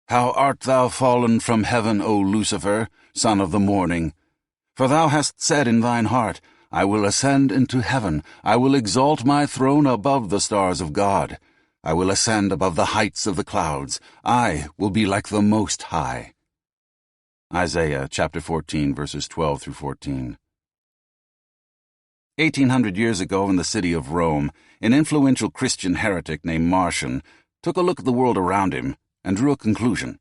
How art thou fallen from heaven, O Lucifer, son of the morning? For thou hast said in thine heart, I will ascend into heaven, I will exalt my throne above the stars of God. I will ascend above the heights of the clouds, I will be like the Most High. Isaiah chapter 14, verses 12 through 14. 1800 years ago in the city of Rome, an influential Christian heretic named Marcion took a look at the world around him and drew a conclusion.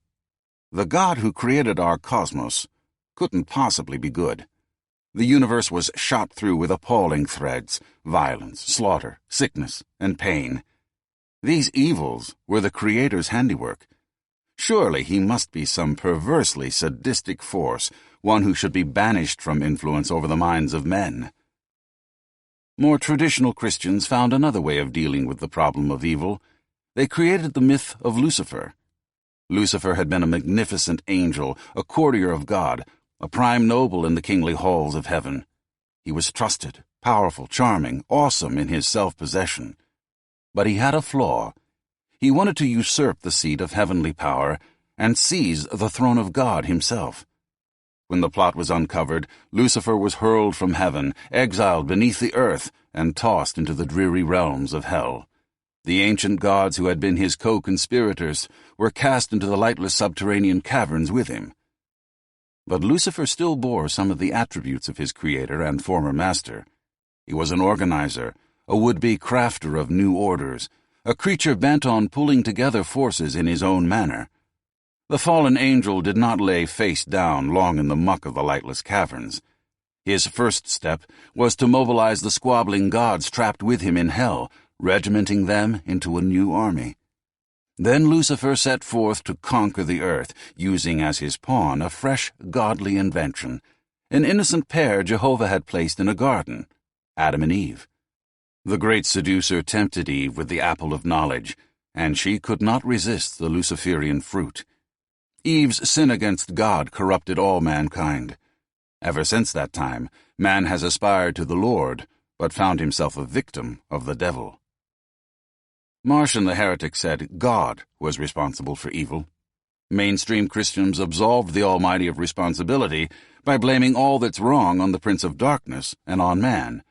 The God who created our cosmos couldn't possibly be good. The universe was shot through with appalling threads, violence, slaughter, sickness, and pain. These evils were the Creator's handiwork. Surely he must be some perversely sadistic force, one who should be banished from influence over the minds of men. More traditional Christians found another way of dealing with the problem of evil. They created the myth of Lucifer. Lucifer had been a magnificent angel, a courtier of God, a prime noble in the kingly halls of heaven. He was trusted, powerful, charming, awesome in his self-possession. But he had a flaw. He wanted to usurp the seat of heavenly power and seize the throne of God himself. When the plot was uncovered, Lucifer was hurled from heaven, exiled beneath the earth, and tossed into the dreary realms of hell. The ancient gods who had been his co-conspirators were cast into the lightless subterranean caverns with him. But Lucifer still bore some of the attributes of his creator and former master. He was an organizer, a would-be crafter of new orders, a creature bent on pulling together forces in his own manner. The fallen angel did not lay face down long in the muck of the lightless caverns. His first step was to mobilize the squabbling gods trapped with him in hell, regimenting them into a new army. Then Lucifer set forth to conquer the earth, using as his pawn a fresh, godly invention, an innocent pair Jehovah had placed in a garden, Adam and Eve. The great seducer tempted Eve with the apple of knowledge, and she could not resist the Luciferian fruit. Eve's sin against God corrupted all mankind. Ever since that time, man has aspired to the Lord, but found himself a victim of the devil. Marcion the heretic said God was responsible for evil. Mainstream Christians absolved the Almighty of responsibility by blaming all that's wrong on the Prince of Darkness and on man.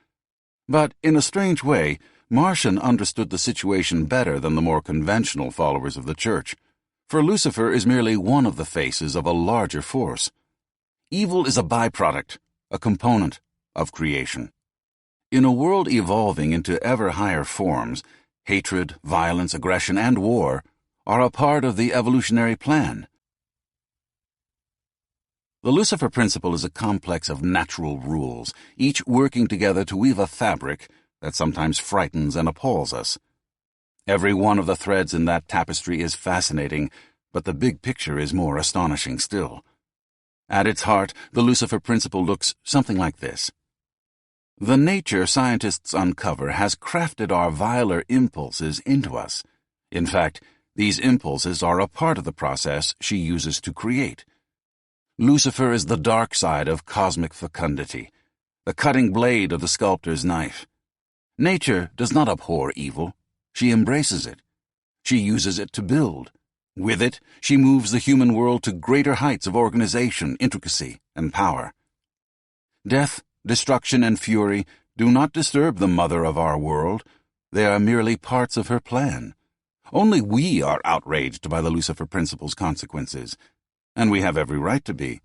But in a strange way, Marcion understood the situation better than the more conventional followers of the Church. For Lucifer is merely one of the faces of a larger force. Evil is a byproduct, a component of creation. In a world evolving into ever higher forms, hatred, violence, aggression, and war are a part of the evolutionary plan. The Lucifer Principle is a complex of natural rules, each working together to weave a fabric that sometimes frightens and appalls us. Every one of the threads in that tapestry is fascinating, but the big picture is more astonishing still. At its heart, the Lucifer Principle looks something like this. The nature scientists uncover has crafted our viler impulses into us. In fact, these impulses are a part of the process she uses to create. Lucifer is the dark side of cosmic fecundity, the cutting blade of the sculptor's knife. Nature does not abhor evil. She embraces it. She uses it to build. With it, she moves the human world to greater heights of organization, intricacy, and power. Death, destruction, and fury do not disturb the mother of our world. They are merely parts of her plan. Only we are outraged by the Lucifer Principle's consequences, and we have every right to be.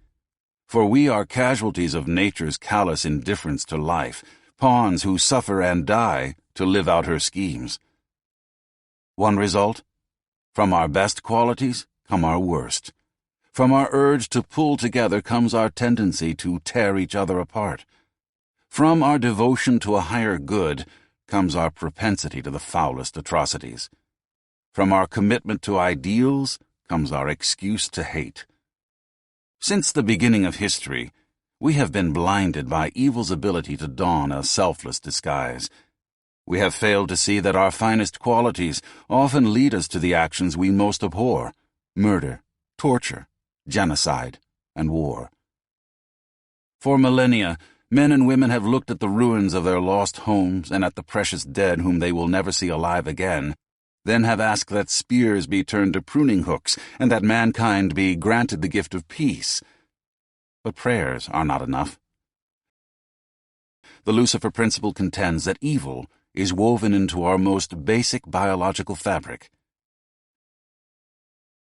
For we are casualties of nature's callous indifference to life, pawns who suffer and die to live out her schemes. One result? From our best qualities come our worst. From our urge to pull together comes our tendency to tear each other apart. From our devotion to a higher good comes our propensity to the foulest atrocities. From our commitment to ideals comes our excuse to hate. Since the beginning of history, we have been blinded by evil's ability to don a selfless disguise. We have failed to see that our finest qualities often lead us to the actions we most abhor: murder, torture, genocide, and war. For millennia, men and women have looked at the ruins of their lost homes and at the precious dead whom they will never see alive again, then have asked that spears be turned to pruning hooks, and that mankind be granted the gift of peace. But prayers are not enough. The Lucifer Principle contends that evil is woven into our most basic biological fabric.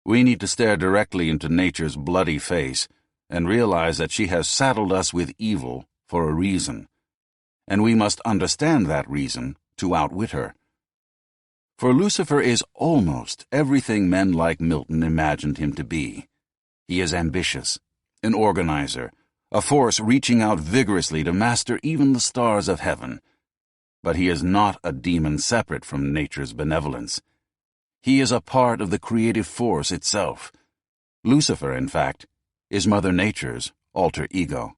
We need to stare directly into nature's bloody face and realize that she has saddled us with evil for a reason, and we must understand that reason to outwit her. For Lucifer is almost everything men like Milton imagined him to be. He is ambitious, an organizer, a force reaching out vigorously to master even the stars of heaven. But he is not a demon separate from nature's benevolence. He is a part of the creative force itself. Lucifer, in fact, is Mother Nature's alter ego.